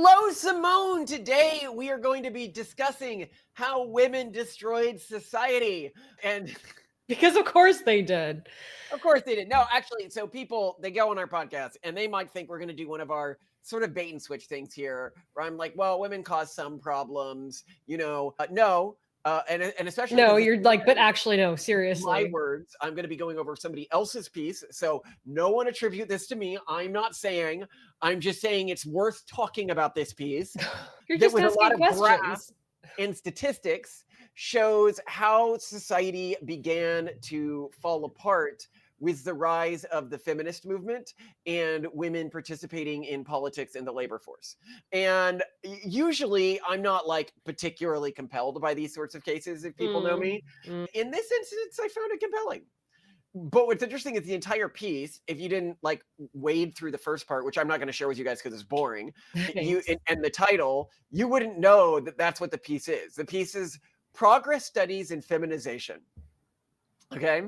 Hello, Simone. Today we are going to be discussing how women destroyed society. And because of course they did. of course they did. No, actually, so people, they go on our podcast and they might think we're going to do one of our sort of bait and switch things here, where I'm like, well, women cause some problems, no. And especially No, because you're like, but actually, no, my seriously. words, I'm going to be going over somebody else's piece. So no one attribute this to me. I'm just saying it's worth talking about this piece You're that just with a lot asking of graphs questions. and statistics shows how society began to fall apart with the rise of the feminist movement and women participating in politics and the labor force. And usually I'm not like particularly compelled by these sorts of cases if people know me. In this instance, I found it compelling. But what's interesting is the entire piece, if you didn't like wade through the first part, which I'm not going to share with you guys because it's boring, and the title, you wouldn't know that that's what the piece is. The piece is Progress Studies and Feminization. Okay.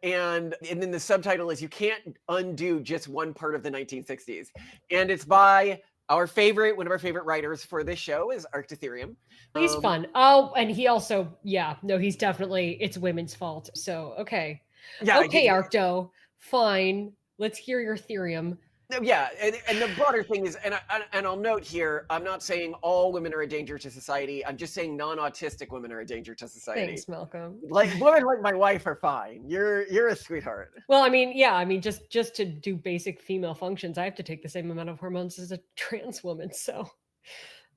And then the subtitle is You Can't Undo Just One Part of the 1960s. And it's by one of our favorite writers for this show is Arctotherium. He's fun. Oh, and he also, he's definitely, it's women's fault. So, okay. Yeah. Okay, Arcto, fine. Let's hear your theorem. Yeah, and the broader thing is, and I'll note here, I'm not saying all women are a danger to society. I'm just saying non-autistic women are a danger to society. Thanks, Malcolm. Like women like my wife are fine. You're a sweetheart. Well, I mean, just to do basic female functions, I have to take the same amount of hormones as a trans woman. So,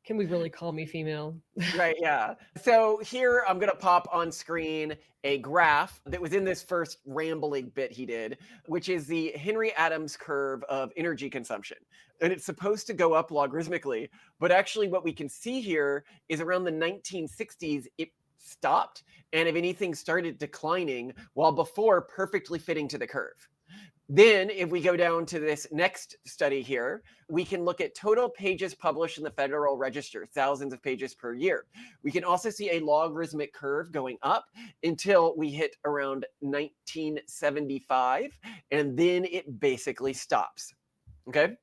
can we really call me female? Right, yeah. So here I'm going to pop on screen a graph that was in this first rambling bit he did, which is the Henry Adams curve of energy consumption. And it's supposed to go up logarithmically, but actually what we can see here is around the 1960s, it stopped, and if anything started declining, while before perfectly fitting to the curve. Then if we go down to this next study here, we can look at total pages published in the Federal Register, thousands of pages per year. We can also see a logarithmic curve going up until we hit around 1975, and then it basically stops. Okay?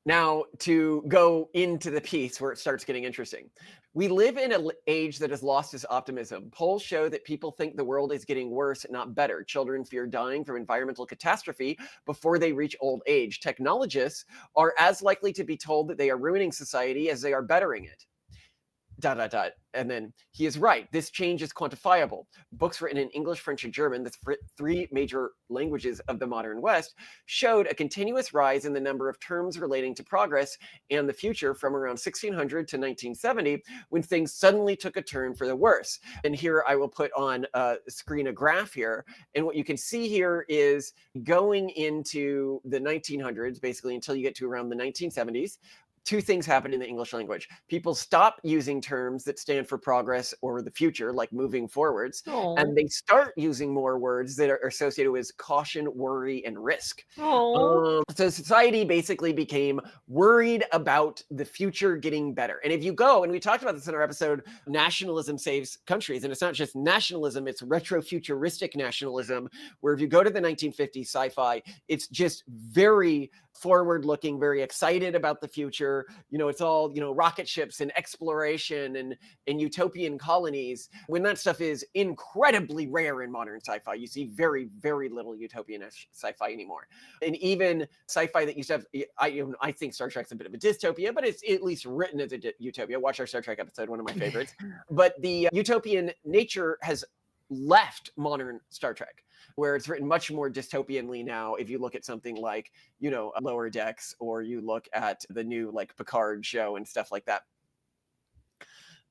Now, to go into the piece where it starts getting interesting. We live in an age that has lost its optimism. Polls show that people think the world is getting worse, not better. Children fear dying from environmental catastrophe before they reach old age. Technologists are as likely to be told that they are ruining society as they are bettering it. ... And then he is right. This change is quantifiable. Books written in English, French, and German, the three major languages of the modern West, showed a continuous rise in the number of terms relating to progress and the future from around 1600 to 1970, when things suddenly took a turn for the worse. And here I will put on screen a graph here. And what you can see here is going into the 1900s, basically until you get to around the 1970s, two things happen in the English language. People stop using terms that stand for progress or the future, like moving forwards, and they start using more words that are associated with caution, worry, and risk. So society basically became worried about the future getting better. And if you go, and we talked about this in our episode, Nationalism Saves Countries, and it's not just nationalism, it's retrofuturistic nationalism, where if you go to the 1950s sci-fi, it's just very forward-looking, very excited about the future. It's all, rocket ships and exploration and utopian colonies, when that stuff is incredibly rare in modern sci-fi. You see very, very little utopian sci-fi anymore. And even sci-fi that used to have, I think Star Trek's a bit of a dystopia, but it's at least written as a utopia. Watch our Star Trek episode, one of my favorites. But the utopian nature has left modern Star Trek, where it's written much more dystopianly now. If you look at something like, Lower Decks, or you look at the new like Picard show and stuff like that.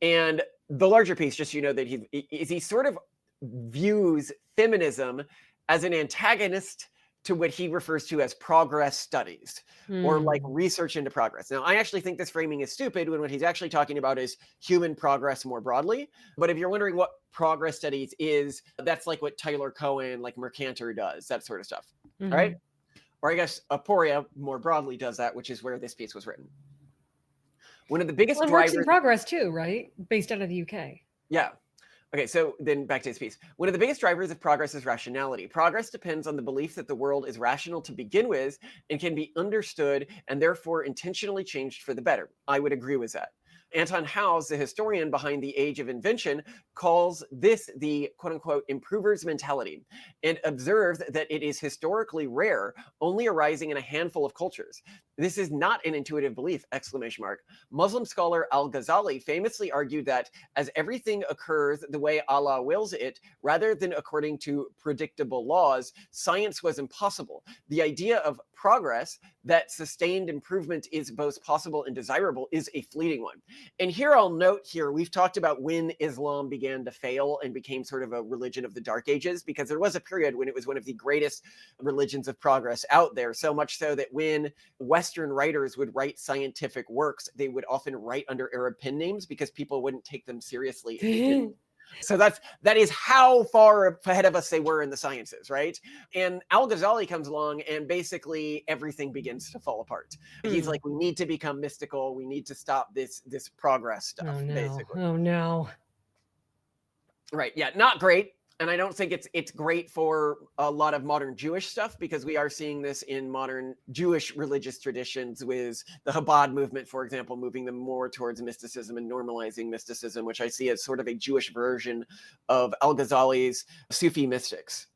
And the larger piece, just that he sort of views feminism as an antagonist to what he refers to as progress studies, or like research into progress. Now, I actually think this framing is stupid when what he's actually talking about is human progress more broadly. But if you're wondering what progress studies is, that's like what Tyler Cohen, like Mercantor does, that sort of stuff. All right. Or I guess Aporia more broadly does that, which is where this piece was written. One of the biggest drivers. Works in Progress too, right? Based out of the UK. Yeah. Okay, so then back to his piece. One of the biggest drivers of progress is rationality. Progress depends on the belief that the world is rational to begin with and can be understood and therefore intentionally changed for the better. I would agree with that. Anton Howes, the historian behind the Age of Invention, calls this the quote unquote improver's mentality and observes that it is historically rare, only arising in a handful of cultures. This is not an intuitive belief! Exclamation mark. Muslim scholar Al-Ghazali famously argued that as everything occurs the way Allah wills it, rather than according to predictable laws, science was impossible. The idea of progress, that sustained improvement is both possible and desirable, is a fleeting one. And here I'll note here, we've talked about when Islam began to fail and became sort of a religion of the Dark Ages, because there was a period when it was one of the greatest religions of progress out there, so much so that when Western writers would write scientific works, they would often write under Arab pen names because people wouldn't take them seriously. So that is how far ahead of us they were in the sciences, right? And Al-Ghazali comes along and basically everything begins to fall apart. He's like, we need to become mystical. We need to stop this progress stuff, Oh no. basically. Oh no. Right. Yeah, not great. And I don't think it's great for a lot of modern Jewish stuff, because we are seeing this in modern Jewish religious traditions with the Chabad movement, for example, moving them more towards mysticism and normalizing mysticism, which I see as sort of a Jewish version of Al-Ghazali's Sufi mystics.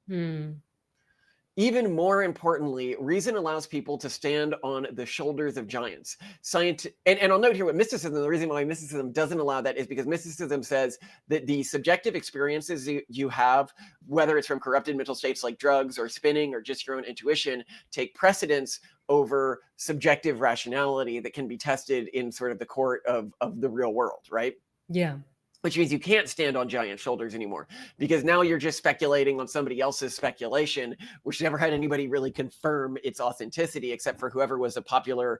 Even more importantly, reason allows people to stand on the shoulders of giants. And I'll note here what mysticism, the reason why mysticism doesn't allow that is because mysticism says that the subjective experiences you have, whether it's from corrupted mental states like drugs or spinning or just your own intuition, take precedence over subjective rationality that can be tested in sort of the court of the real world, right? Yeah. Which means you can't stand on giant shoulders anymore, because now you're just speculating on somebody else's speculation, which never had anybody really confirm its authenticity except for whoever was a popular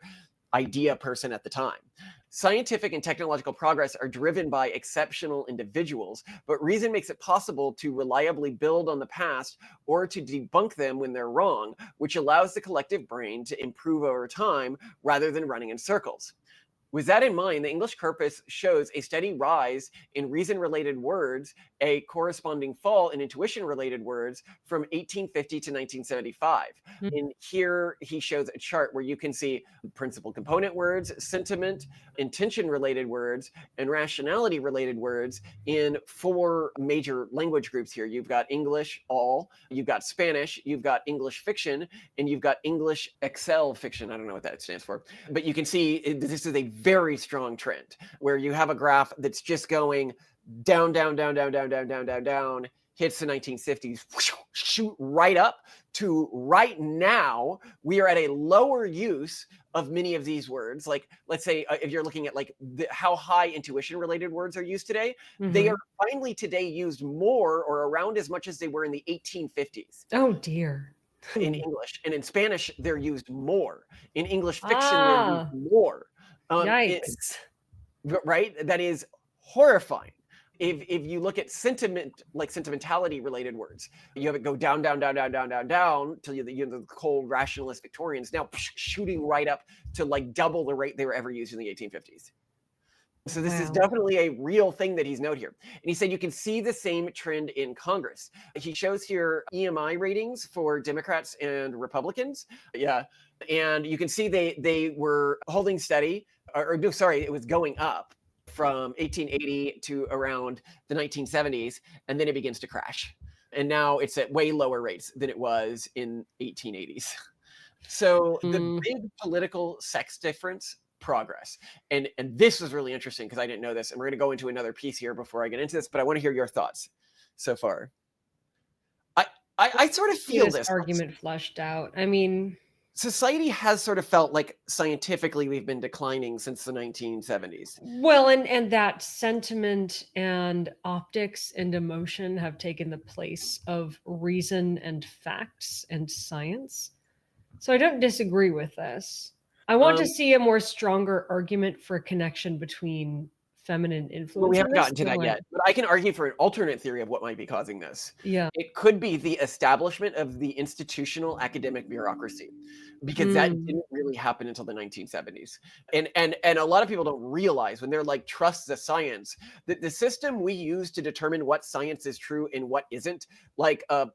idea person at the time. Scientific and technological progress are driven by exceptional individuals, but reason makes it possible to reliably build on the past or to debunk them when they're wrong, which allows the collective brain to improve over time rather than running in circles. With that in mind, the English corpus shows a steady rise in reason-related words, a corresponding fall in intuition-related words from 1850 to 1975. And here he shows a chart where you can see principal component words, sentiment, intention-related words, and rationality-related words in 4 major language groups here. You've got English, all, you've got Spanish, you've got English fiction, and you've got English Excel fiction. I don't know what that stands for. But you can see this is a very strong trend where you have a graph that's just going down, down, down, down, down, down, down, down, down, hits the 1950s, shoot right up to right now. We are at a lower use of many of these words. Like, let's say if you're looking at like how high intuition related words are used today, they are finally today used more or around as much as they were in the 1850s. Oh dear. In English, and in Spanish they're used more. In English fiction they're used more. Yikes. Right? That is horrifying. If you look at sentiment, like sentimentality related words, you have it go down, down, down, down, down, down, down till you the cold rationalist Victorians now shooting right up to like double the rate they were ever used in the 1850s. So this is definitely a real thing that he's noted here. And he said you can see the same trend in Congress. He shows here EMI ratings for Democrats and Republicans. Yeah. And you can see they were holding steady, or no, sorry, it was going up from 1880 to around the 1970s, and then it begins to crash. And now it's at way lower rates than it was in 1880s. So the big political sex difference, progress. And this was really interesting because I didn't know this. And we're going to go into another piece here before I get into this, but I want to hear your thoughts so far. I sort of feel this argument fleshed out. I mean, society has sort of felt like scientifically we've been declining since the 1970s. Well, and that sentiment and optics and emotion have taken the place of reason and facts and science. So I don't disagree with this. I want to see a more stronger argument for a connection between feminine Well, influence we in haven't this? gotten to Go that ahead. yet, but I can argue for an alternate theory of what might be causing this. Yeah. It could be the establishment of the institutional academic bureaucracy, because that Mm. didn't really happen until the 1970s. And a lot of people don't realize when they're like, trust the science, that the system we use to determine what science is true and what isn't, like a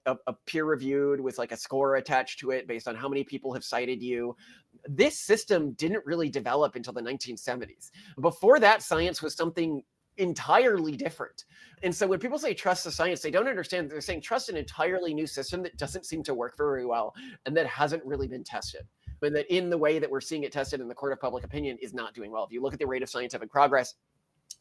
peer reviewed with like a score attached to it based on how many people have cited you, this system didn't really develop until the 1970s. Before that, science was something entirely different. And so when people say trust the science, they don't understand. They're saying trust an entirely new system that doesn't seem to work very well and that hasn't really been tested. And that in the way that we're seeing it tested in the court of public opinion is not doing well. If you look at the rate of scientific progress,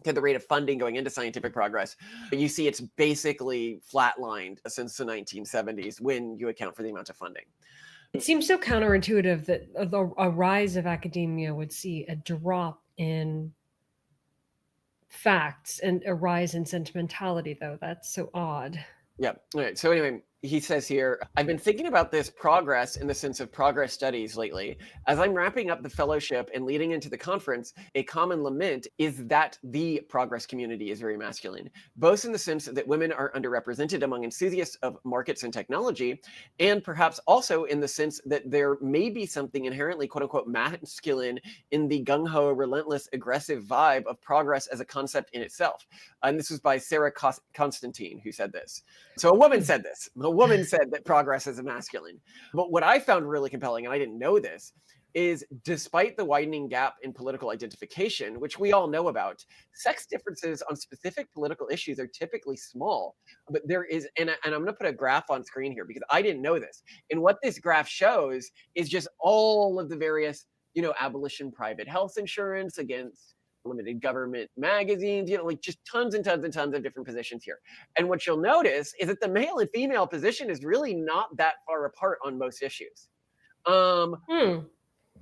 to the rate of funding going into scientific progress, you see it's basically flatlined since the 1970s when you account for the amount of funding. It seems so counterintuitive that a rise of academia would see a drop in facts and a rise in sentimentality, though. That's so odd. Yeah. All right. So anyway, he says here, I've been thinking about this progress in the sense of progress studies lately. As I'm wrapping up the fellowship and leading into the conference, a common lament is that the progress community is very masculine, both in the sense that women are underrepresented among enthusiasts of markets and technology, and perhaps also in the sense that there may be something inherently quote unquote masculine in the gung-ho, relentless, aggressive vibe of progress as a concept in itself. And this was by Sarah Constantine who said this. So a woman said this. A woman said that progress is a masculine. But what I found really compelling, and I didn't know this, is despite the widening gap in political identification, which we all know about, sex differences on specific political issues are typically small. But there is, and I'm going to put a graph on screen here because I didn't know this. And what this graph shows is just all of the various, abolition private health insurance against limited government magazines, like just tons and tons and tons of different positions here. And what you'll notice is that the male and female position is really not that far apart on most issues. Hmm.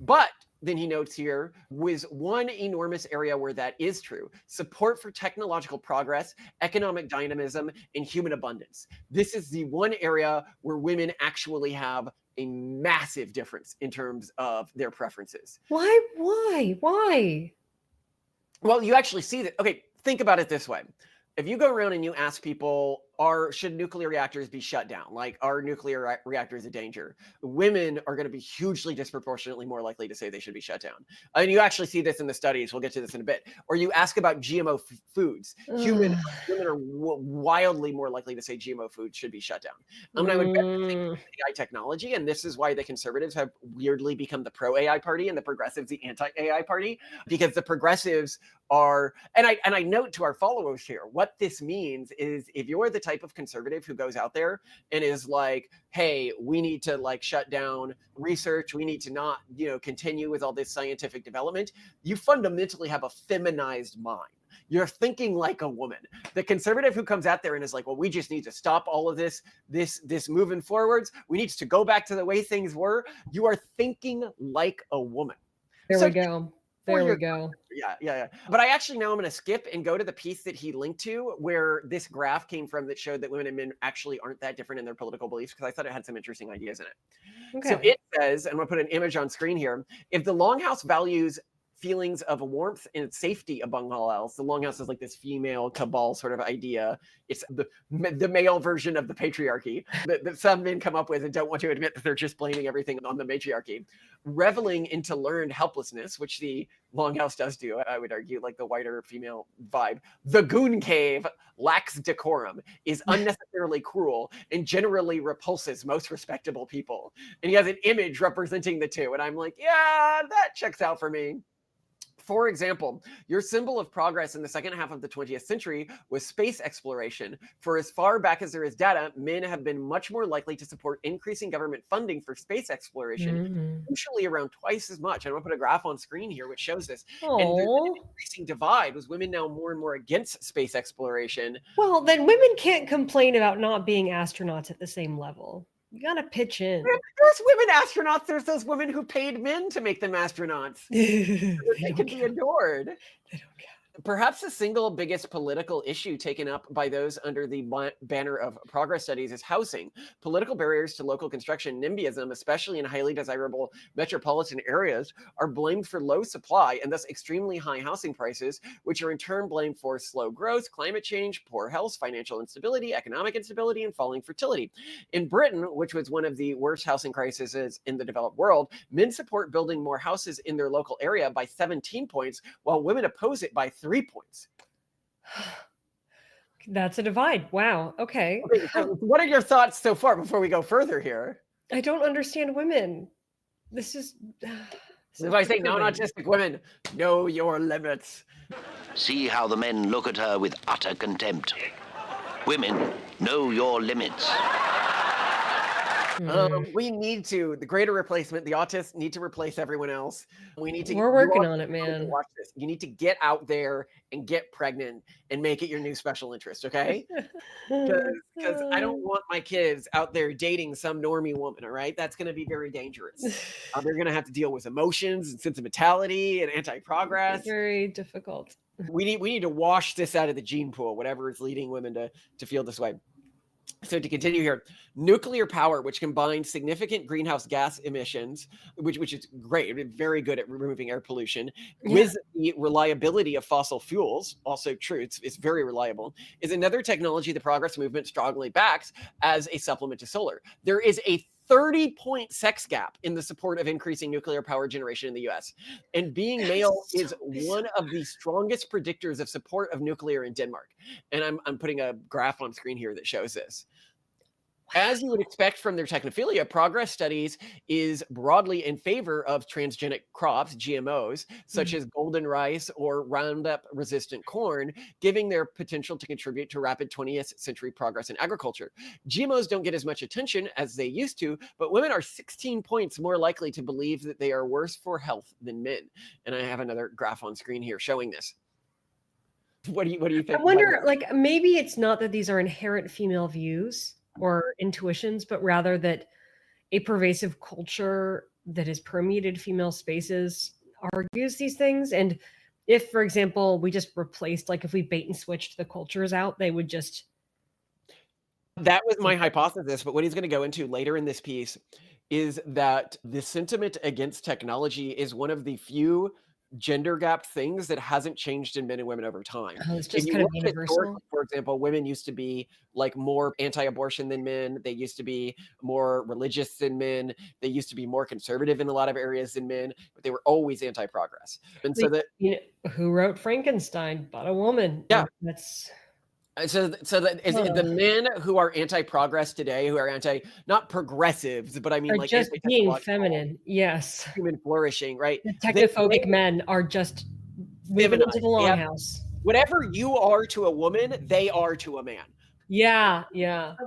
But then he notes here was one enormous area where that is true: support for technological progress, economic dynamism, and human abundance. This is the one area where women actually have a massive difference in terms of their preferences. Why? Well, you actually see that. Okay, think about it this way. If you go around and you ask people, should nuclear reactors be shut down? Like, are nuclear reactors a danger? Women are going to be hugely disproportionately more likely to say they should be shut down. And you actually see this in the studies. We'll get to this in a bit. Or you ask about GMO foods. Women are wildly more likely to say GMO foods should be shut down. I would bet the same with AI technology, and this is why the conservatives have weirdly become the pro-AI party and the progressives the anti-AI party, because the progressives are, and I note to our followers here, what this means is if you're the type of conservative who goes out there and is like, hey, we need to like shut down research, we need to not, continue with all this scientific development, you fundamentally have a feminized mind. You're thinking like a woman. The conservative who comes out there and is like, well, we just need to stop all of this moving forwards. We need to go back to the way things were. You are thinking like a woman. There So we go. There we go. Yeah. But I actually now I'm going to skip and go to the piece that he linked to where this graph came from that showed that women and men actually aren't that different in their political beliefs, because I thought it had some interesting ideas in it. Okay. So it says, and I'm going to put an image on screen here, if the Longhouse values feelings of warmth and safety above all else, the Longhouse is like this female cabal sort of idea. It's the male version of the patriarchy that some men come up with and don't want to admit that they're just blaming everything on the matriarchy. Reveling into learned helplessness, which the Longhouse does do, I would argue, like the whiter female vibe. The goon cave lacks decorum, is unnecessarily cruel, and generally repulses most respectable people. And he has an image representing the two. And I'm like, yeah, that checks out for me. For example, your symbol of progress in the second half of the 20th century was space exploration. For as far back as there is data, men have been much more likely to support increasing government funding for space exploration, usually around twice as much. I'm going to put a graph on screen here which shows this. And there's an increasing divide, with women now more and more against space exploration. Well, then women can't complain about not being astronauts at the same level. You gotta pitch in. There's women astronauts. There's those women who paid men to make them astronauts. They can be adored. They don't count. Perhaps the single biggest political issue taken up by those under the banner of progress studies is housing. Political barriers to local construction, NIMBYism, especially in highly desirable metropolitan areas, are blamed for low supply and thus extremely high housing prices, which are in turn blamed for slow growth, climate change, poor health, financial instability, economic instability, and falling fertility. In Britain, which was one of the worst housing crises in the developed world, men support building more houses in their local area by 17 points, while women oppose it by 3 points. That's a divide. Wow. Okay. Okay, so what are your thoughts so far before we go further here? I don't understand women. This is. If I say non-autistic women, know your limits. See how the men look at her with utter contempt. Women, know your limits. We need to, the greater replacement, the autists need to replace everyone else. We need to. We're working on it, man. Watch this. You need to get out there and get pregnant and make it your new special interest, okay? Because I don't want my kids out there dating some normie woman, all right? That's going to be very dangerous. They're going to have to deal with emotions and sentimentality and anti-progress. Very difficult. We need to wash this out of the gene pool, whatever is leading women to feel this way. So to continue here, nuclear power, which combines significant greenhouse gas emissions, which is great, very good at removing air pollution, with the reliability of fossil fuels, also true, it's very reliable, is another technology the progress movement strongly backs as a supplement to solar. There is a 30-point sex gap in the support of increasing nuclear power generation in the US. And being male is one of the strongest predictors of support of nuclear in Denmark. And I'm putting a graph on screen here that shows this. As you would expect from their technophilia, Progress Studies is broadly in favor of transgenic crops, GMOs, such as golden rice or Roundup-resistant corn, giving their potential to contribute to rapid 20th century progress in agriculture. GMOs don't get as much attention as they used to, but women are 16 points more likely to believe that they are worse for health than men. And I have another graph on screen here showing this. What do you think? I wonder, like, maybe it's not that these are inherent female views or intuitions, but rather that a pervasive culture that has permeated female spaces argues these things. And if, for example, we just replaced, like if we bait and switched the cultures out, they would just. That was my hypothesis, but what he's going to go into later in this piece is that the sentiment against technology is one of the few gender gap things that hasn't changed in men and women over time. Oh, it's just kind of universal. For example, women used to be like more anti-abortion than men. They used to be more religious than men. They used to be more conservative in a lot of areas than men, but they were always anti-progress. And so that, you know, who wrote Frankenstein but a woman? Yeah. That's. So that is the men who are anti-progress today, who are not progressives, but I mean, like, just being feminine. Yes. Human flourishing, right? The technophobic men are just moving into the longhouse. Whatever you are to a woman, they are to a man. Yeah. In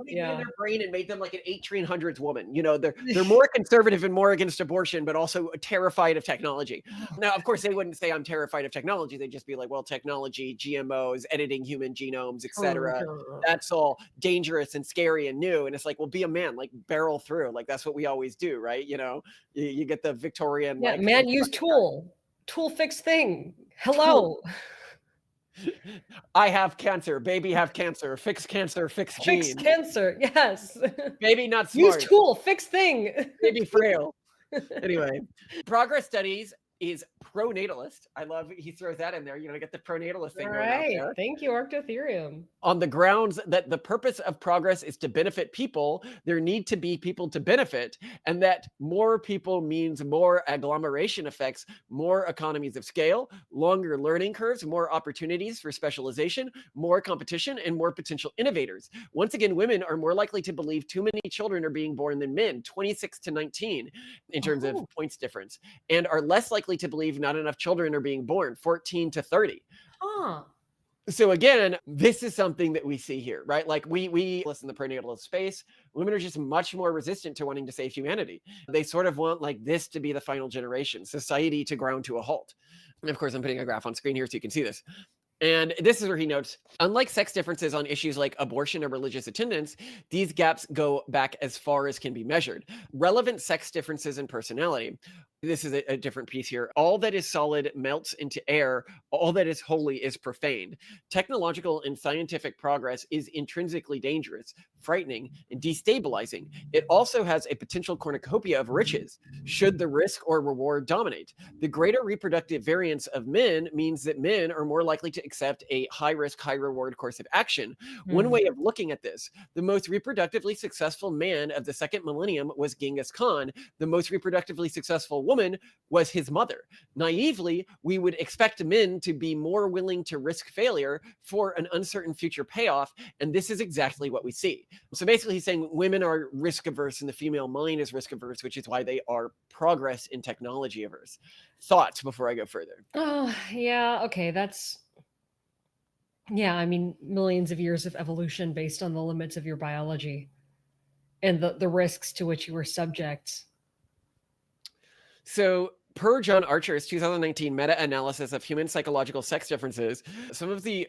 their brain and made them like an 1800s woman. You know, they're more conservative and more against abortion, but also terrified of technology. Now, of course, they wouldn't say I'm terrified of technology. They'd just be like, well, technology, GMOs, editing human genomes, etc. That's all dangerous and scary and new. And it's like, well, be a man, like barrel through. Like that's what we always do, right? You know, you get the Victorian. Yeah, like, man, use tool fix thing. Hello. I have cancer. Baby have cancer. Fix cancer. Fix gene. Fix cancer. Yes. Baby not smart. Use tool. Fix thing. Baby frail. Anyway, Progress Studies is pro-natalist. I love he throws that in there. You know, get the pro-natalist thing going out there. Thank you, Arctotherium. On the grounds that the purpose of progress is to benefit people, there need to be people to benefit, and that more people means more agglomeration effects, more economies of scale, longer learning curves, more opportunities for specialization, more competition, and more potential innovators. Once again, women are more likely to believe too many children are being born than men, 26 to 19 in terms of points difference, and are less likely to believe not enough children are being born, 14 to 30. So again, this is something that we see here, right? Like we listen to the prenatalist space. Women are just much more resistant to wanting to save humanity. They sort of want like this to be the final generation, society to ground to a halt. And of course, I'm putting a graph on screen here so you can see this. And this is where he notes, unlike sex differences on issues like abortion or religious attendance, these gaps go back as far as can be measured. Relevant sex differences in personality This is a different piece here. All that is solid melts into air. All that is holy is profaned. Technological and scientific progress is intrinsically dangerous, frightening, and destabilizing. It also has a potential cornucopia of riches, should the risk or reward dominate. The greater reproductive variance of men means that men are more likely to accept a high risk, high reward course of action. One way of looking at this, the most reproductively successful man of the second millennium was Genghis Khan. The most reproductively successful woman was his mother. Naively, we would expect men to be more willing to risk failure for an uncertain future payoff, and this is exactly what we see. So basically, he's saying women are risk averse and the female mind is risk averse, which is why they are progress in technology averse. Thoughts before I go further? Oh, yeah. Okay. I mean, millions of years of evolution based on the limits of your biology and the risks to which you were subject. So, per John Archer's 2019 meta-analysis of human psychological sex differences, some of the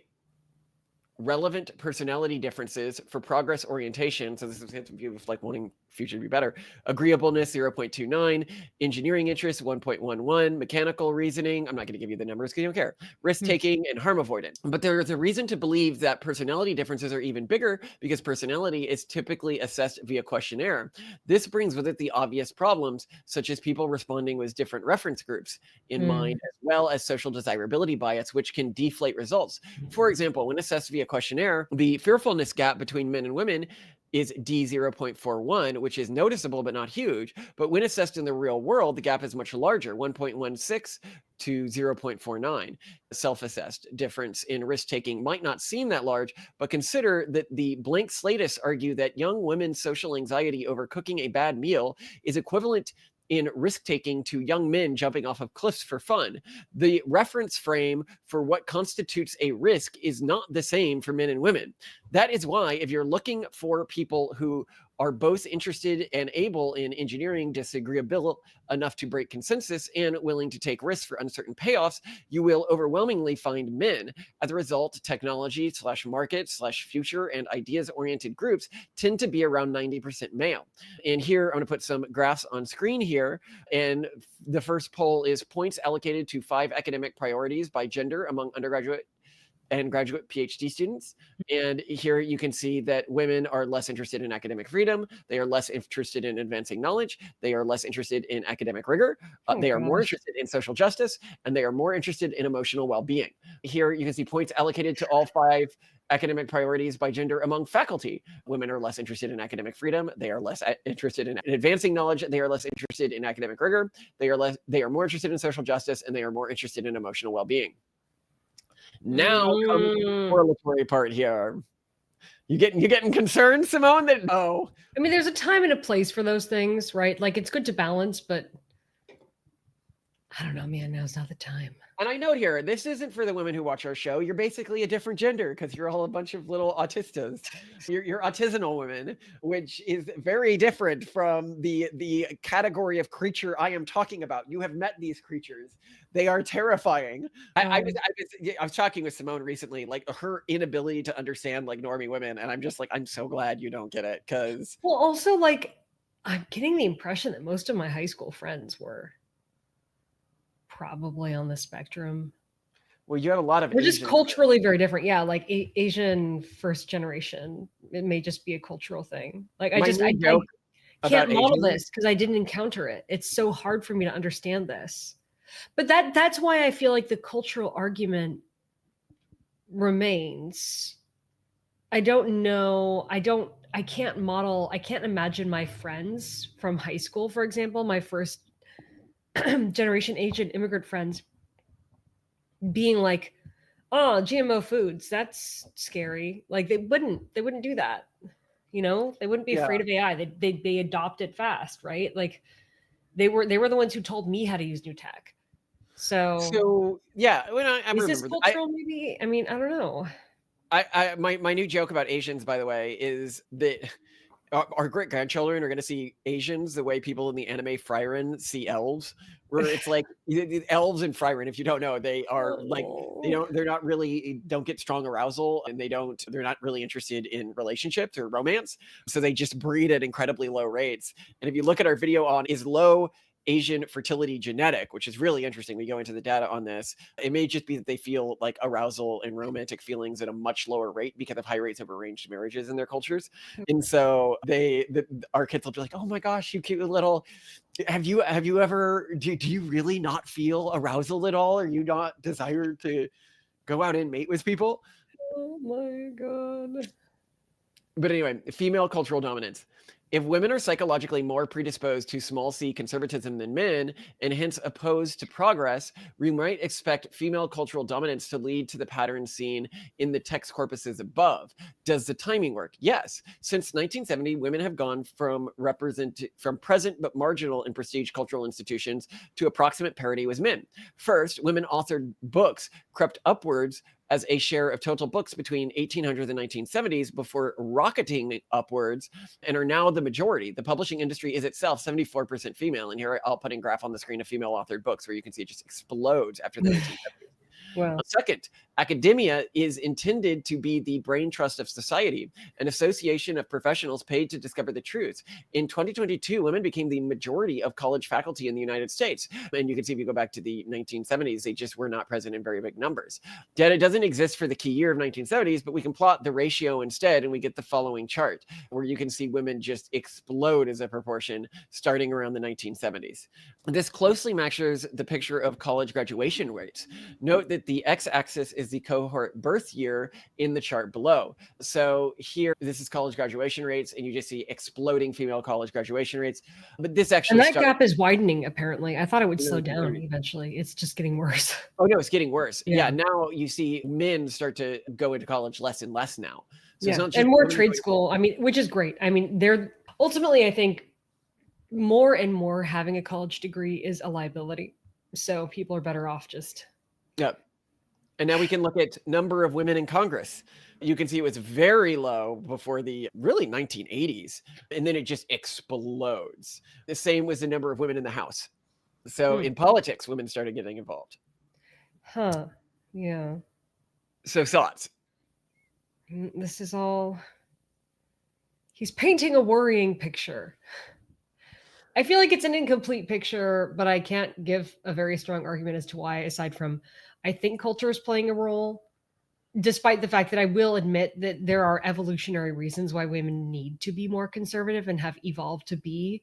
relevant personality differences for progress orientation, so this is a view of like wanting future to be better, agreeableness 0.29, engineering interest 1.11, mechanical reasoning, I'm not going to give you the numbers because you don't care, risk taking, and harm avoidance. But there is a reason to believe that personality differences are even bigger because personality is typically assessed via questionnaire. This brings with it the obvious problems, such as people responding with different reference groups in mind, as well as social desirability bias, which can deflate results. For example, when assessed via questionnaire, the fearfulness gap between men and women is D0.41, which is noticeable but not huge. But when assessed in the real world, the gap is much larger, 1.16 to 0.49. Self-assessed difference in risk-taking might not seem that large, but consider that the blank slatists argue that young women's social anxiety over cooking a bad meal is equivalent in risk-taking to young men jumping off of cliffs for fun. The reference frame for what constitutes a risk is not the same for men and women. That is why if you're looking for people who are both interested and able in engineering, disagreeable enough to break consensus, and willing to take risks for uncertain payoffs, you will overwhelmingly find men. As a result, technology / market / future and ideas-oriented groups tend to be around 90% male. And here, I'm going to put some graphs on screen here. And the first poll is points allocated to 5 academic priorities by gender among undergraduate and graduate PhD students. And here you can see that women are less interested in academic freedom. They are less interested in advancing knowledge. They are less interested in academic rigor. They are more interested in social justice, and they are more interested in emotional well-being. Here you can see points allocated to all 5 academic priorities by gender among faculty. Women are less interested in academic freedom. They are less interested in advancing knowledge. They are less interested in academic rigor. They are more interested in social justice, and they are more interested in emotional well-being. Now comes the correlatory part here. You getting concerned, Simone? That I mean, there's a time and a place for those things, right? Like it's good to balance, but I don't know, man. Now's not the time. And I note here, this isn't for the women who watch our show. You're basically a different gender because you're all a bunch of little autistas. You're autismal women, which is very different from the category of creature I am talking about. You have met these creatures. They are terrifying. I was talking with Simone recently, like her inability to understand like normie women. And I'm just like, I'm so glad you don't get it. Because well, also like I'm getting the impression that most of my high school friends were probably on the spectrum. Well, you have a lot of We're just culturally very different. Yeah, like Asian first generation. It may just be a cultural thing. Like I can't model this because I didn't encounter it. It's so hard for me to understand this. But that's why I feel like the cultural argument remains. I don't know. I can't imagine my friends from high school, for example, my first generation Asian immigrant friends being like, oh, GMO foods, that's scary. Like they wouldn't do that. You know, they wouldn't be afraid of AI. They adopt it fast, right? Like they were the ones who told me how to use new tech. So yeah, when I is this cultural? Maybe. I mean, I don't know. My new joke about Asians, by the way, is that our great grandchildren are going to see Asians the way people in the anime Frieren see elves, where it's like elves and Frieren. If you don't know, they are like they're not really don't get strong arousal, and they're not really interested in relationships or romance, so they just breed at incredibly low rates. And if you look at our video on is low Asian fertility genetic, which is really interesting. We go into the data on this. It may just be that they feel like arousal and romantic feelings at a much lower rate because of high rates of arranged marriages in their cultures. And so our kids will be like, oh my gosh, you cute little, have you ever, do you really not feel arousal at all? Are you not desired to go out and mate with people? Oh my God. But anyway, female cultural dominance. If women are psychologically more predisposed to small c conservatism than men, and hence opposed to progress, we might expect female cultural dominance to lead to the pattern seen in the text corpuses above. Does the timing work? Yes. Since 1970, women have gone from present but marginal in prestige cultural institutions to approximate parity with men. First, women authored books crept upwards as a share of total books between 1800 and 1970s before rocketing upwards, and are now the majority. The publishing industry is itself 74% female. And here I'll put in graph on the screen of female authored books where you can see it just explodes after the 1970s. Wow. Second, academia is intended to be the brain trust of society, an association of professionals paid to discover the truth. In 2022, women became the majority of college faculty in the United States. And you can see if you go back to the 1970s, they just were not present in very big numbers. Data doesn't exist for the key year of 1970s, but we can plot the ratio instead, and we get the following chart where you can see women just explode as a proportion starting around the 1970s. This closely matches the picture of college graduation rates. Note that the x-axis is the cohort birth year in the chart below. So here, this is college graduation rates, and you just see exploding female college graduation rates. But this actually And that gap is widening, apparently. I thought it would slow down Right. eventually. It's just getting worse. Oh no, it's getting worse. Yeah. Yeah, now you see men start to go into college less and less now. So it's Yeah. not just And more women trade going- school. I mean, which is great. I mean, they're ultimately, I think, more and more having a college degree is a liability. So people are better off just. Yep. And now we can look at number of women in Congress. You can see it was very low before the really 1980s, and then it just explodes. The same was the number of women in the House. So in politics, women started getting involved. Huh. Yeah. So thoughts? This is all. He's painting a worrying picture. I feel like it's an incomplete picture, but I can't give a very strong argument as to why, aside from I think culture is playing a role, despite the fact that I will admit that there are evolutionary reasons why women need to be more conservative and have evolved to be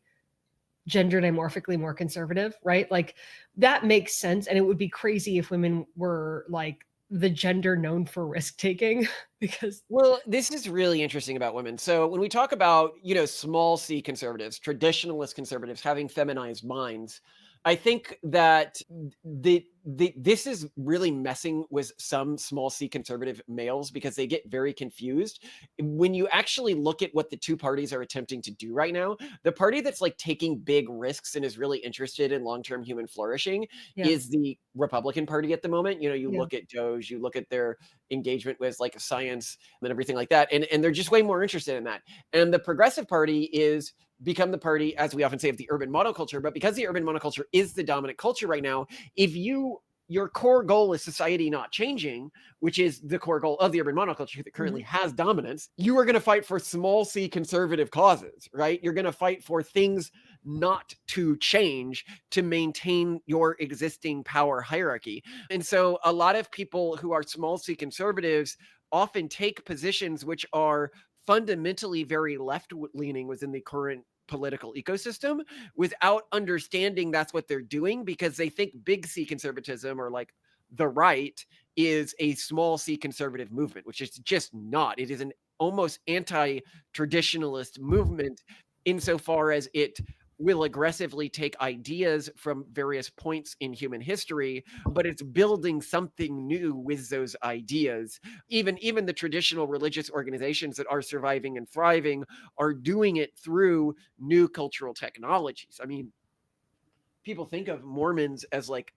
gender dimorphically more conservative, right? Like that makes sense. And it would be crazy if women were like the gender known for risk taking because Well, this is really interesting about women. So when we talk about, small c conservatives, traditionalist conservatives having feminized minds, I think that this is really messing with some small c conservative males because they get very confused. When you actually look at what the two parties are attempting to do right now, the party that's like taking big risks and is really interested in long-term human flourishing is the Republican Party at the moment. You look at Doge, you look at their engagement with like science and everything like that, and they're just way more interested in that. And the Progressive Party is become the party, as we often say, of the urban monoculture. But because the urban monoculture is the dominant culture right now, if your core goal is society not changing, which is the core goal of the urban monoculture that currently has dominance, you are going to fight for small c conservative causes, right? You're going to fight for things not to change to maintain your existing power hierarchy. And so a lot of people who are small c conservatives often take positions which are fundamentally very left-leaning within the current political ecosystem without understanding that's what they're doing, because they think big C conservatism or like the right is a small c conservative movement, which is just not. It is an almost anti-traditionalist movement insofar as it will aggressively take ideas from various points in human history, but it's building something new with those ideas. Even the traditional religious organizations that are surviving and thriving are doing it through new cultural technologies. I mean, people think of Mormons as like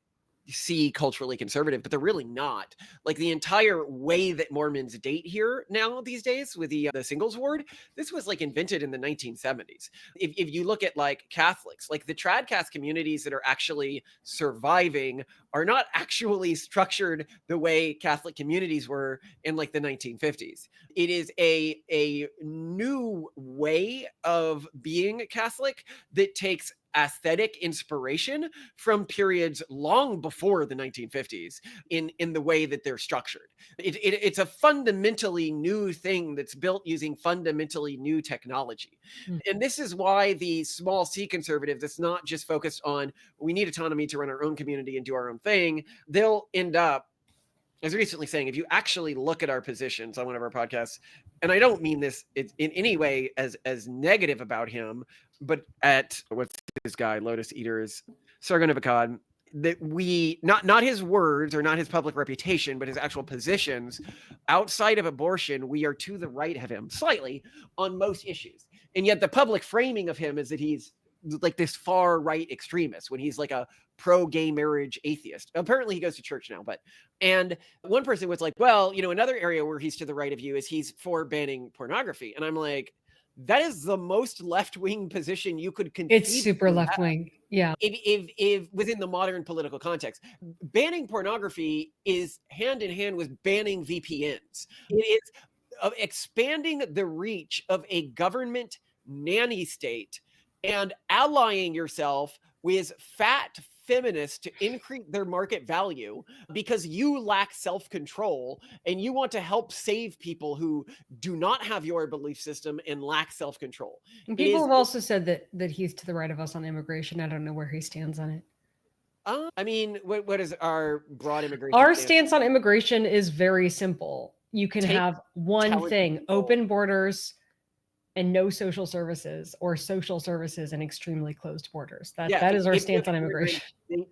culturally conservative, but they're really not. Like the entire way that Mormons date here now these days with the singles ward, this was like invented in the 1970s. If you look at like Catholics, like the tradcast communities that are actually surviving are not actually structured the way Catholic communities were in like the 1950s. It is a new way of being Catholic that takes aesthetic inspiration from periods long before the 1950s in the way that they're structured. It's a fundamentally new thing that's built using fundamentally new technology. And this is why the small c conservative that's not just focused on we need autonomy to run our own community and do our own thing, they'll end up, as recently saying, if you actually look at our positions on one of our podcasts, and I don't mean this in any way as negative about him, but at what's his guy, Lotus Eaters, Sargon of Akkad, that we not his words or not his public reputation, but his actual positions outside of abortion, we are to the right of him slightly on most issues. And yet the public framing of him is that he's like this far right extremist when he's like a pro-gay marriage atheist. Apparently he goes to church now, and one person was like, well, another area where he's to the right of you is he's for banning pornography. And I'm like, that is the most left-wing position you could conceive. It's super left-wing. Yeah. If within the modern political context, banning pornography is hand in hand with banning VPNs. It is expanding the reach of a government nanny state and allying yourself with fat feminists to increase their market value because you lack self-control and you want to help save people who do not have your belief system and lack self-control. And people have also said that he's to the right of us on immigration. I don't know where he stands on it. I mean, what is our broad immigration? Our stance on immigration is very simple. You can have one thing, open borders and no social services, or social services and extremely closed borders. That is our stance on immigration.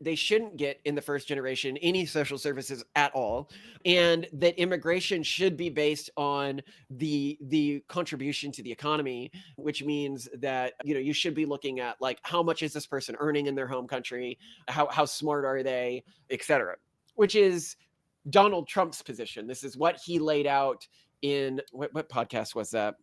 They shouldn't get, in the first generation, any social services at all, and that immigration should be based on the contribution to the economy, which means that you should be looking at like how much is this person earning in their home country, how smart are they, etc. Which is Donald Trump's position. This is what he laid out in what podcast was that?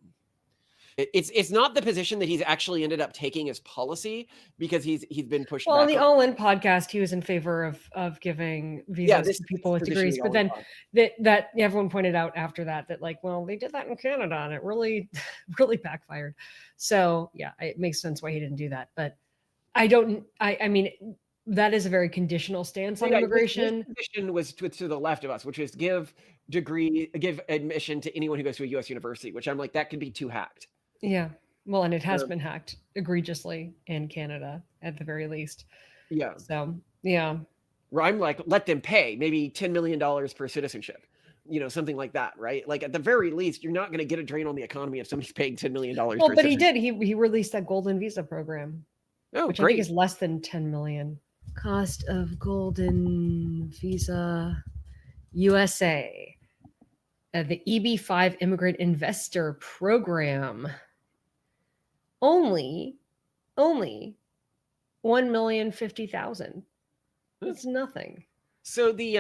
It's not the position that he's actually ended up taking as policy because he's been pushed back. On the All In podcast, he was in favor of giving visas to people with degrees, but then that everyone pointed out after that like, well, they did that in Canada and it really really backfired. So yeah, it makes sense why he didn't do that. But I mean that is a very conditional stance on immigration. His position was to the left of us, which is give admission to anyone who goes to a U.S. university, which I'm like, that could be too hacked. Yeah. Well, and it has been hacked egregiously in Canada at the very least. Yeah. So, yeah. Where I'm like, let them pay maybe $10 million per citizenship, something like that, right? Like at the very least, you're not going to get a drain on the economy if somebody's paying $10 million. Well, but he did. He released that golden visa program, which great. I think is less than 10 million. Cost of golden visa USA. The EB5 Immigrant Investor Program. Only 1,050,000. That's nothing. So the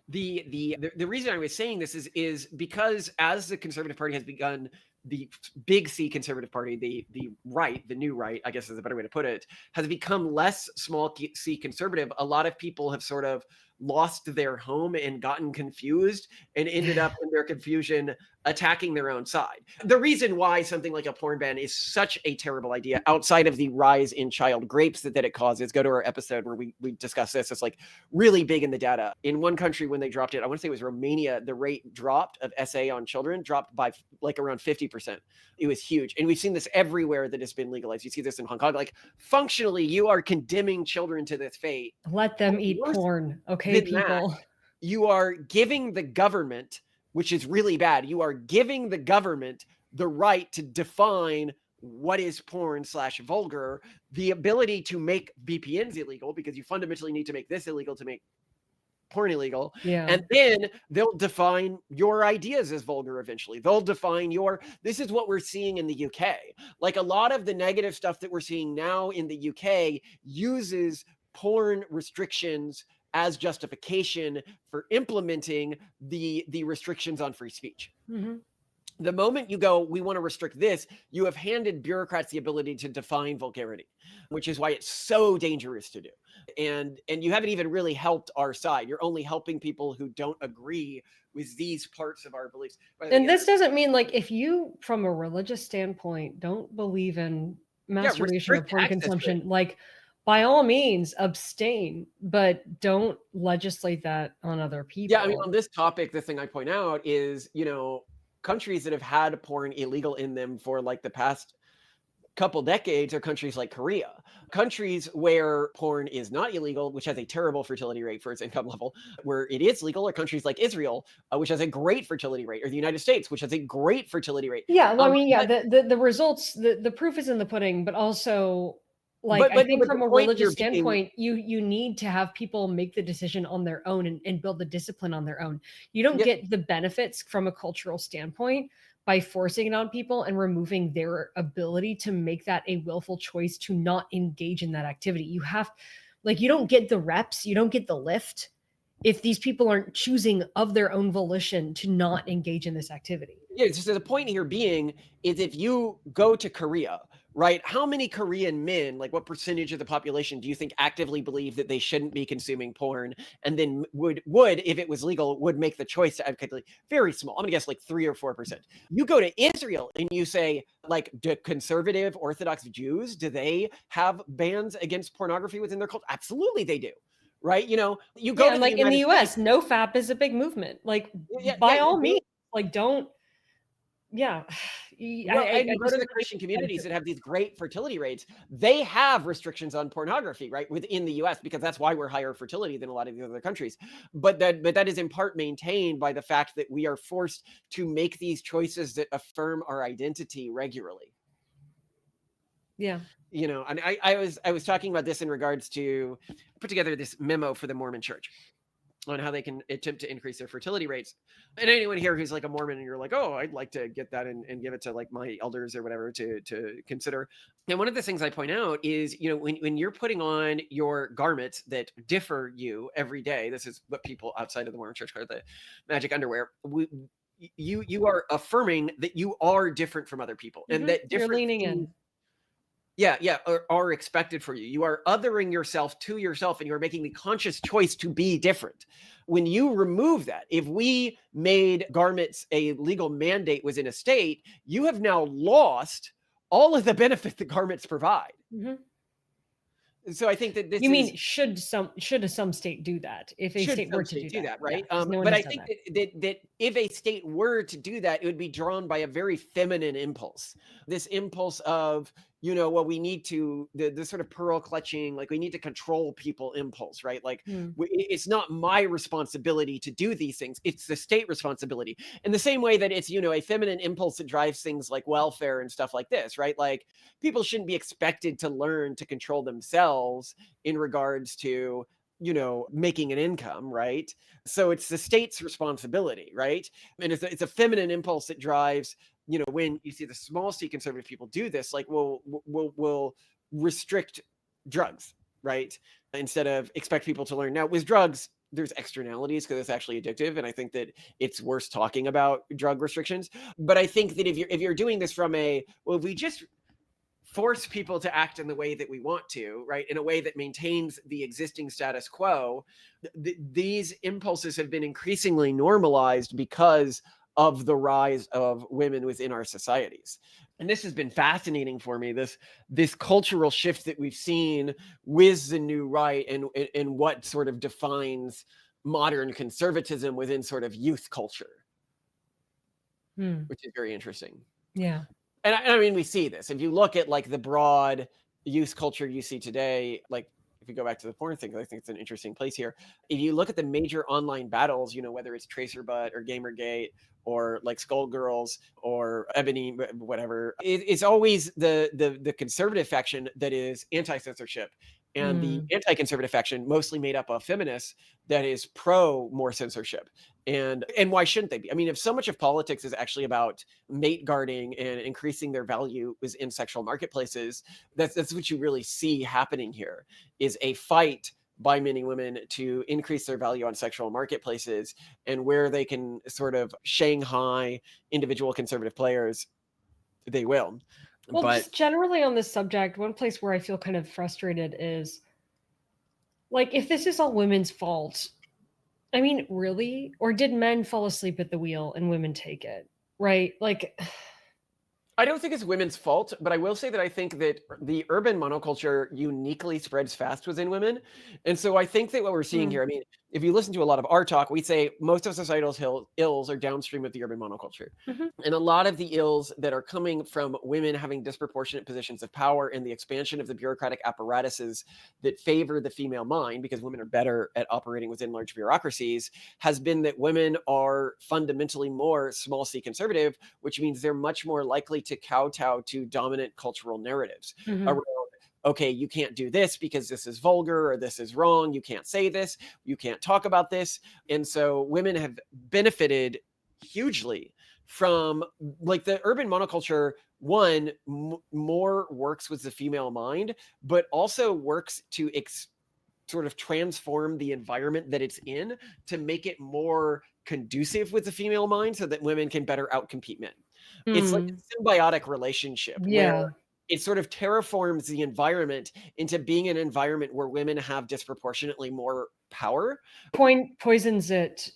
reason I was saying this is because as the Conservative Party has begun, the big C Conservative Party, the right, the new right, I guess is a better way to put it, has become less small C Conservative. A lot of people have sort of lost their home and gotten confused and ended up in their confusion attacking their own side. The reason why something like a porn ban is such a terrible idea, outside of the rise in child rapes that it causes, go to our episode where we discuss this. It's like really big in the data. In one country when they dropped it, I want to say it was Romania, the rate dropped of SA on children dropped by like around 50%. It was huge. And we've seen this everywhere that has been legalized. You see this in Hong Kong. Like functionally, you are condemning children to this fate. Let them eat porn. Okay, people. You are giving the government, which is really bad, you are giving the government the right to define what is porn / vulgar, the ability to make VPNs illegal, because you fundamentally need to make this illegal to make porn illegal. Yeah. And then they'll define your ideas as vulgar eventually. They'll define this is what we're seeing in the UK. Like a lot of the negative stuff that we're seeing now in the UK uses porn restrictions as justification for implementing the restrictions on free speech. Mm-hmm. The moment you go, we want to restrict this, you have handed bureaucrats the ability to define vulgarity, which is why it's so dangerous to do. And you haven't even really helped our side. You're only helping people who don't agree with these parts of our beliefs. And this doesn't mean like if you, from a religious standpoint, don't believe in masturbation or porn consumption, like by all means abstain, but don't legislate that on other people. Yeah, I mean, on this topic, the thing I point out is, countries that have had porn illegal in them for like the past couple decades are countries like Korea. Countries where porn is not illegal, which has a terrible fertility rate for its income level, where it is legal, are countries like Israel, which has a great fertility rate, or the United States, which has a great fertility rate. Yeah, well, I mean, yeah, the results, the proof is in the pudding, but also, like, I think from a religious standpoint, you need to have people make the decision on their own and build the discipline on their own. You don't get the benefits from a cultural standpoint by forcing it on people and removing their ability to make that a willful choice to not engage in that activity. You have, like, you don't get the reps, you don't get the lift if these people aren't choosing of their own volition to not engage in this activity. Yeah, so the point here being is, if you go to Korea, right, how many Korean men, like what percentage of the population do you think actively believe that they shouldn't be consuming porn, and then would if it was legal, would make the choice to advocate? Very small. I'm gonna guess like 3 or 4%. You go to Israel and you say, like, do conservative Orthodox Jews, do they have bans against pornography within their culture? Absolutely they do. Right? You go to like in the US, no FAP is a big movement. Like, by all means, like, don't. Yeah. Well, and you go to the Christian communities that have these great fertility rates, they have restrictions on pornography, right, within the US, because that's why we're higher fertility than a lot of the other countries. But that is in part maintained by the fact that we are forced to make these choices that affirm our identity regularly. Yeah. And I was talking about this in regards to put together this memo for the Mormon Church on how they can attempt to increase their fertility rates. And anyone here who's like a Mormon and you're like, oh, I'd like to get that and give it to like my elders or whatever to consider. And one of the things I point out is, when you're putting on your garments that differ you every day, this is what people outside of the Mormon Church call the magic underwear. You are affirming that you are different from other people, and that different you're leaning in. Yeah, are expected for you. You are othering yourself to yourself, and you are making the conscious choice to be different. When you remove that, if we made garments a legal mandate within a state, you have now lost all of the benefit the garments provide. Mm-hmm. So I think that this should some state do that, if a state were to do that, right? Yeah, but I think that if a state were to do that, it would be drawn by a very feminine impulse. This impulse of, well, we need to, the sort of pearl clutching, like we need to control people impulse, right? Like it's not my responsibility to do these things. It's the state responsibility. In the same way that it's, a feminine impulse that drives things like welfare and stuff like this, right? Like people shouldn't be expected to learn to control themselves in regards to, making an income, right? So it's the state's responsibility, right? And it's a feminine impulse that drives, when you see the small c conservative people do this, like we'll restrict drugs, right? Instead of expect people to learn. Now with drugs, there's externalities because it's actually addictive, and I think that it's worth talking about drug restrictions. But I think that if you're doing this from if we just force people to act in the way that we want to, right, in a way that maintains the existing status quo, these impulses have been increasingly normalized because of the rise of women within our societies. And this has been fascinating for me, this cultural shift that we've seen with the new right, and what sort of defines modern conservatism within sort of youth culture, which is very interesting. Yeah. And I mean, we see this. If you look at like the broad youth culture you see today, like if you go back to the porn thing, I think it's an interesting place here. If you look at the major online battles, whether it's TracerButt or Gamergate or like Skullgirls or Ebony, whatever, it's always the conservative faction that is anti-censorship, and the anti-conservative faction, mostly made up of feminists, that is pro more censorship. And why shouldn't they be? I mean, if so much of politics is actually about mate guarding and increasing their value in sexual marketplaces, that's what you really see happening here, is a fight by many women to increase their value on sexual marketplaces, and where they can sort of Shanghai individual conservative players, they will. Well, just generally on this subject, one place where I feel kind of frustrated is, like, if this is all women's fault, I mean, really? Or did men fall asleep at the wheel and women take it? Right? Like, I don't think it's women's fault, but I will say that I think that the urban monoculture uniquely spreads fast within women. And so I think that what we're seeing Mm. here, I mean, if you listen to a lot of our talk, we say most of societal ills are downstream of the urban monoculture. Mhm. And a lot of the ills that are coming from women having disproportionate positions of power and the expansion of the bureaucratic apparatuses that favor the female mind, because women are better at operating within large bureaucracies, has been that women are fundamentally more small c conservative, which means they're much more likely to kowtow to dominant cultural narratives Mhm. around, okay, you can't do this because this is vulgar or this is wrong. You can't say this. You can't talk about this. And so women have benefited hugely from like the urban monoculture. One, more works with the female mind, but also works to sort of transform the environment that it's in to make it more conducive with the female mind so that women can better outcompete men. It's like Mm. a symbiotic relationship where Yeah. it sort of terraforms the environment into being an environment where women have disproportionately more power. Poisons it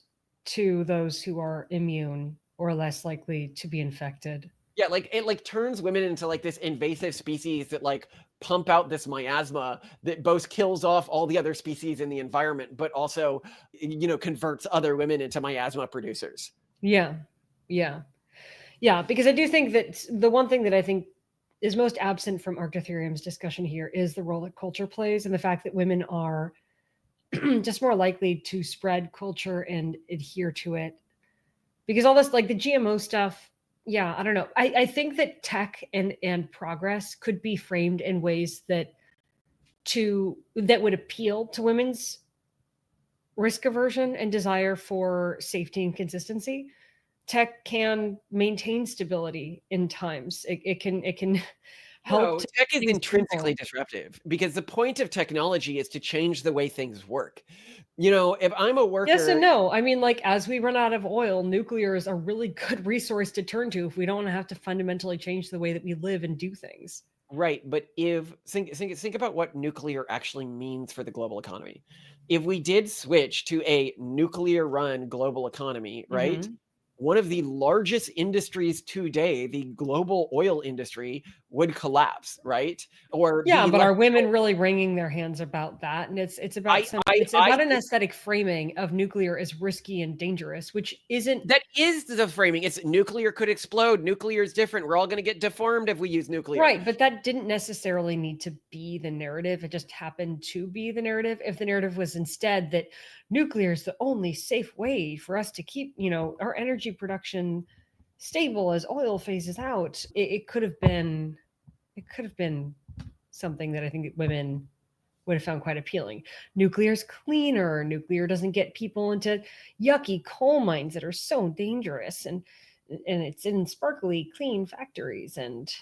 to those who are immune or less likely to be infected. Yeah, like it like turns women into like this invasive species that like pump out this miasma that both kills off all the other species in the environment, but also, converts other women into miasma producers. Yeah. Yeah. Yeah, because I do think that the one thing that I think is most absent from Arctotherium's discussion here is the role that culture plays and the fact that women are just more likely to spread culture and adhere to it. Because all this, like the GMO stuff, yeah, I don't know. I think that tech and progress could be framed in ways that would appeal to women's risk aversion and desire for safety and consistency. Tech can maintain stability in times. It can help No, to tech keep is things intrinsically simple. disruptive because the point of technology is to change the way things work. If I'm a Yes and worker, no. I mean, like as we run out of oil, nuclear is a really good resource to turn to if we don't have to fundamentally change the way that we live and do things. right, but if think about what nuclear actually means for the global economy. If we did switch to a nuclear run global economy, right? Hmm. One of the largest industries today, the global oil industry, would collapse, right? Or Yeah, the but are women really wringing their hands about that? And it's I about an think aesthetic framing of nuclear as risky and dangerous, which isn't that is the framing. It's nuclear could explode. Nuclear is different. We're all going to get deformed if we use nuclear. right, but that didn't necessarily need to be the narrative. It just happened to be the narrative. If the narrative was instead that nuclear is the only safe way for us to keep, our energy production stable as oil phases out, it could have been something that I think women would have found quite appealing. Nuclear's cleaner. Nuclear doesn't get people into yucky coal mines that are so dangerous, and it's in sparkly clean factories and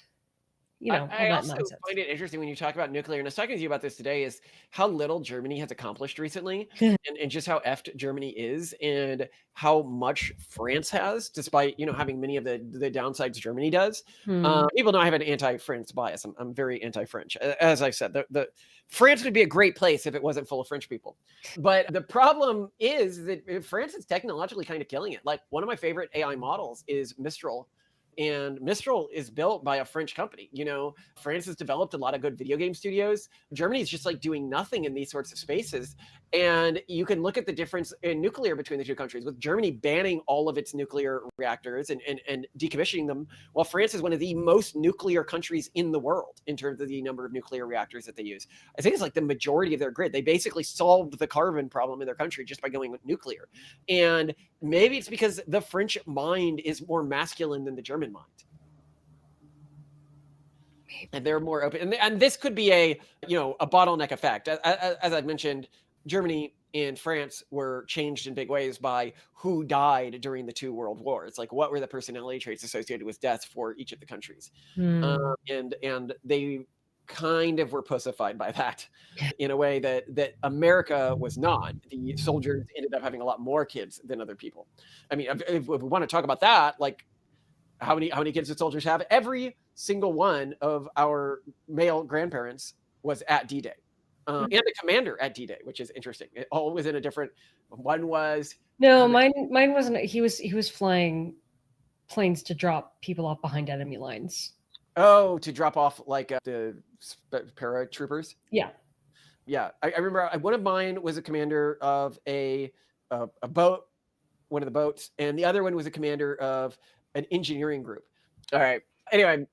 all I that also nonsense. find it interesting when you talk about nuclear, and I was talking to you about this today, is how little Germany has accomplished recently, and just how effed Germany is, and how much France has, despite having many of the downsides Germany does. Hmm. People know I have an anti-France bias. I'm very anti-French. As I said, the France would be a great place if it wasn't full of French people. But the problem is that France is technologically kind of killing it. Like one of my favorite AI models is Mistral, and Mistral is built by a French company. France has developed a lot of good video game studios. Germany is just like doing nothing in these sorts of spaces. And you can look at the difference in nuclear between the two countries, with Germany banning all of its nuclear reactors and decommissioning them, while France is one of the most nuclear countries in the world in terms of the number of nuclear reactors that they use. I think it's like the majority of their grid. They basically solved the carbon problem in their country just by going with nuclear. And maybe it's because the French mind is more masculine than the German mind. And they're more open. And this could be a bottleneck effect. As I've mentioned, Germany and France were changed in big ways by who died during the two world wars. Like what were the personality traits associated with death for each of the countries? Hmm. And they kind of were pussified by that in a way that America was not. The soldiers ended up having a lot more kids than other people. I mean, if we want to talk about that, like how many kids did soldiers have? Every single one of our male grandparents was at D-Day, and a commander at D-Day, which is interesting. It all was in a different. One was No, mine wasn't. He was flying planes to drop people off behind enemy lines. Oh, to drop off like the paratroopers. Yeah. Yeah, I remember one of mine was a commander of a boat, one of the boats, and the other one was a commander of an engineering group. All right. Anyway,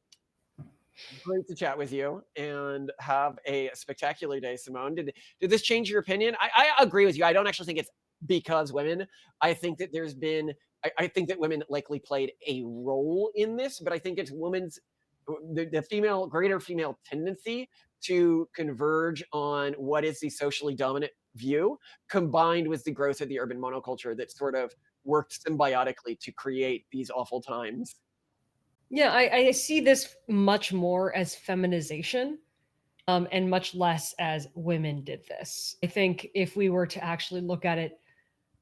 great to chat with you and have a spectacular day, Simone. Did this change your opinion? I agree with you. I don't actually think it's because women. I think that there's been I think that women likely played a role in this, but I think it's women's the greater female tendency to converge on what is the socially dominant view, combined with the growth of the urban monoculture that sort of worked symbiotically to create these awful times. Yeah, I see this much more as feminization, and much less as women did this. I think if we were to actually look at it,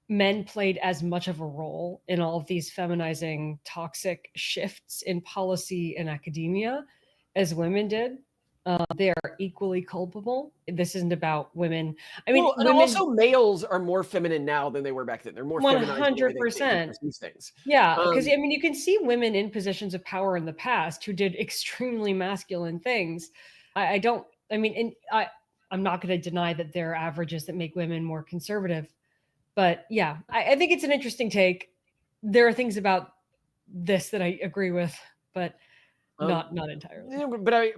men played as much of a role in all of these feminizing toxic shifts in policy and academia as women did. They are equally culpable. This isn't about women. I mean, Well, and women, also males are more feminine now than they were back then. They're more feminized in the way they think and 100%. perceive things. Yeah, because I mean, you can see women in positions of power in the past who did extremely masculine things. I don't. I mean, and I'm not going to deny that there are averages that make women more conservative, but yeah, I think it's an interesting take. There are things about this that I agree with, but not entirely. Yeah,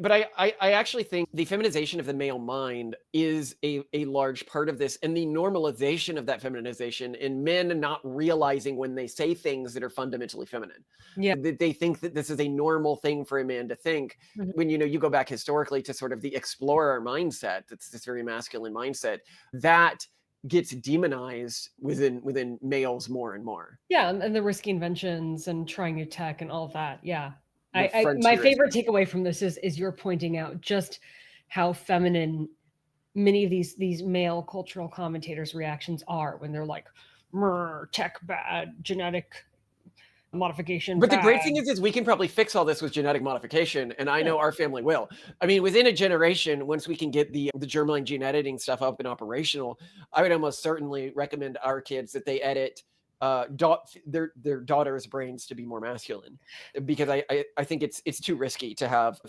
but I actually think the feminization of the male mind is a large part of this, and the normalization of that feminization in men not realizing when they say things that are fundamentally feminine. Yeah. They think that this is a normal thing for a man to think. Mhm. When you go back historically to sort of the explorer mindset, that's this very masculine mindset that gets demonized within males more and more. Yeah, and the risky inventions and trying new tech and all of that. Yeah. The My frontierism. favorite takeaway from this is you're pointing out just how feminine many of these male cultural commentators' reactions are when they're like, tech bad, genetic modification But the great bad. thing is we can probably fix all this with genetic modification, and I Yeah. know our family will. I mean, within a generation, once we can get the germline gene editing stuff up and operational, I would almost certainly recommend our kids that they edit their daughters' brains to be more masculine, because I think it's too risky to have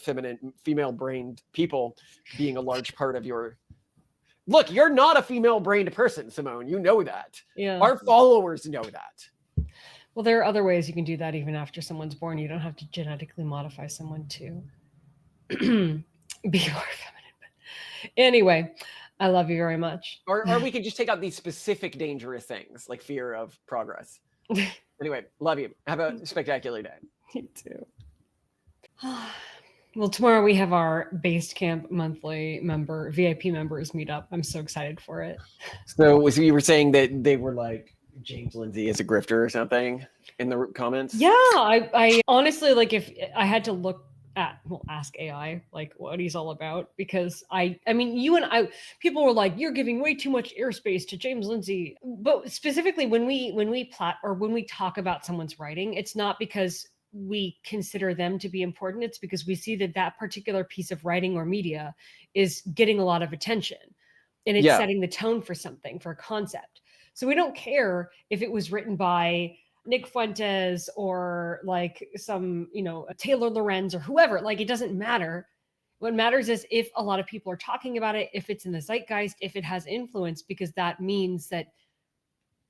female-brained people being a large part of your. Look, you're not a female-brained person, Simone. You know that. Yeah. Our followers know that. Well, there are other ways you can do that even after someone's born. You don't have to genetically modify someone to be more feminine. But anyway, I love you very much. Or we could just take out these specific dangerous things like fear of progress. Anyway, love you. Have a spectacular day. Me too. Well, tomorrow we have our Basecamp monthly VIP members meetup. I'm so excited for it. So you were saying that they were like James Lindsay is a grifter or something in the comments? Yeah, I honestly, like, if I had to look at, ask AI like what he's all about, because I mean, you and I, people were like, you're giving way too much airspace to James Lindsay. But specifically when we talk about someone's writing, it's not because we consider them to be important. It's because we see that particular piece of writing or media is getting a lot of attention, and it's setting the tone for something, for a concept. So we don't care if it was written by Nick Fuentes or like some, Taylor Lorenz or whoever. Like, it doesn't matter. What matters is if a lot of people are talking about it, if it's in the zeitgeist, if it has influence, because that means that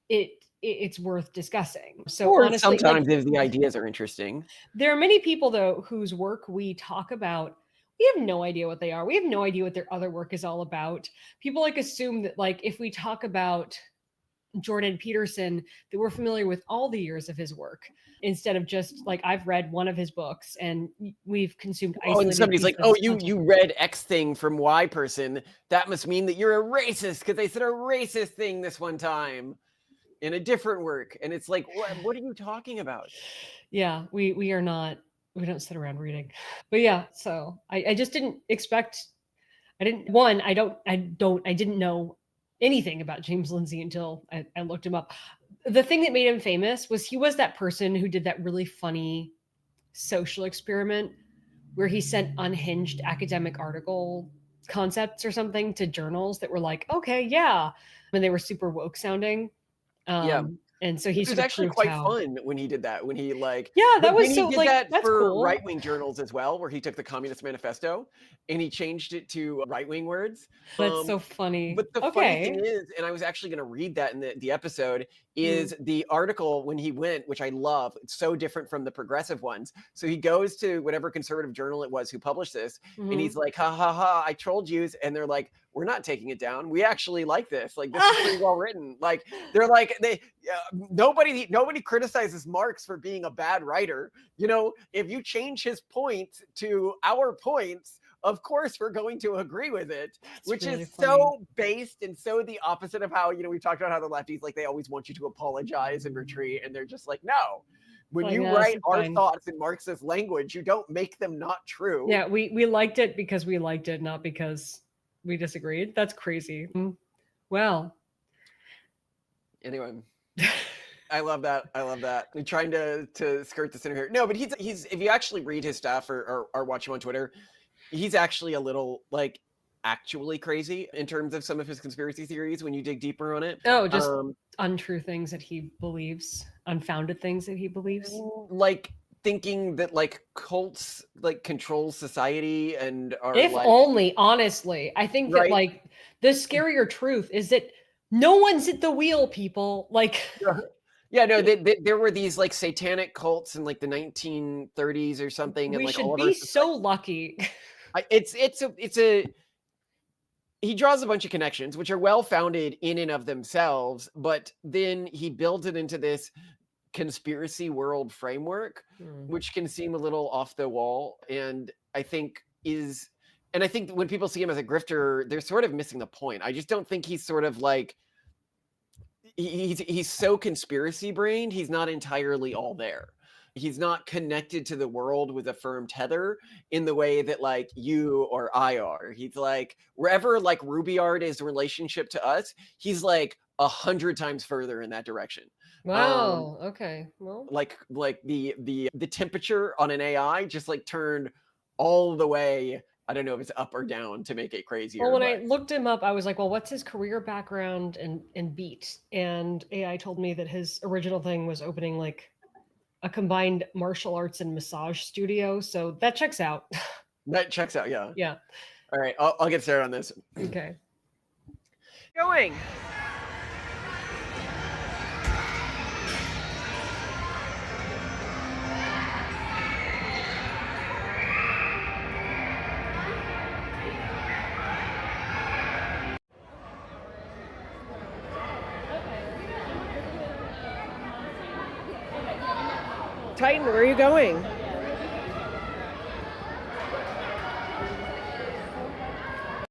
it's worth discussing. So or honestly, sometimes if the ideas are interesting. There are many people, though, whose work we talk about, we have no idea what they are. We have no idea what their other work is all about. People assume that if we talk about Jordan Peterson, that we're familiar with all the years of his work, instead of just I've read one of his books and we've consumed isolated. And somebody's like, oh, you read X thing from Y person. That must mean that you're a racist because they said a racist thing this one time in a different work. And it's like, what are you talking about? Yeah, we are not. We don't sit around reading. But yeah, so I just didn't expect. I didn't know anything about James Lindsay until I looked him up. The thing that made him famous was he was that person who did that really funny social experiment where he sent unhinged academic article concepts or something to journals that were like, okay, yeah. And they were super woke sounding. And And so he It was sort of actually proved quite how. fun when he did that. When he like, Yeah, that but was then so, he did like, that that's for cool. right-wing journals as well, where he took the Communist Manifesto and he changed it to right-wing words. That's so funny. But the funny thing Okay. is, and I was actually going to read that in the episode, Mm. is the article when he went, which I love. It's so different from the progressive ones. So he goes to whatever conservative journal it was who published this, and Mhm. he's like, "Ha ha ha! I trolled you," and they're like, "We're not taking it down. We actually like this. Like this is pretty well written." Like they're like nobody criticizes Marx for being a bad writer. You know, if you change his points to our points, of course we're going to agree with it. That's Which really is funny. so based and so the opposite of how, we've talked about how the lefties, like, they always want you to apologize and retreat, and they're just like, no. When Like, you "No, this write is our fine." thoughts in Marxist language, you don't make them not true. Yeah, we liked it because we liked it, not because we disagreed. That's crazy. Well, Anyway, I love that. I love that. I'm trying to skirt this in here. No, but he's if you actually read his stuff or watch him on Twitter, he's actually a little, like, actually crazy in terms of some of his conspiracy theories when you dig deeper on it. oh, just untrue things that he believes, unfounded things that he believes. Like thinking that, like, cults, like, control society and are, If like, only, honestly, I think that, right? like, the scarier truth is that no one's at the wheel, people. Like, Yeah, no, there were these, like, satanic cults in, like, the 1930s or something, and, we like, should all of our be so lucky. it's a he draws a bunch of connections which are well founded in and of themselves, but then he builds it into this conspiracy world framework, which can seem a little off the wall, and I think when people see him as a grifter, they're sort of missing the point. I just don't think he's sort of like he's so conspiracy brained, he's not entirely all there. He's not connected to the world with a firm tether in the way that, like, you or I are. He's like, wherever, like, Rubyard is relationship to us, he's like 100 times further in that direction. Wow. Okay. Well, Like the temperature on an AI just, like, turned all the way. I don't know if it's up or down to make it crazier, when I but looked him up, I was like, well, what's his career background and beat? And AI told me that his original thing was opening, like, a combined martial arts and massage studio. So that checks out. that checks out. Yeah. Yeah. All right, I'll get started on this. Okay. Going. Titan, where are you going?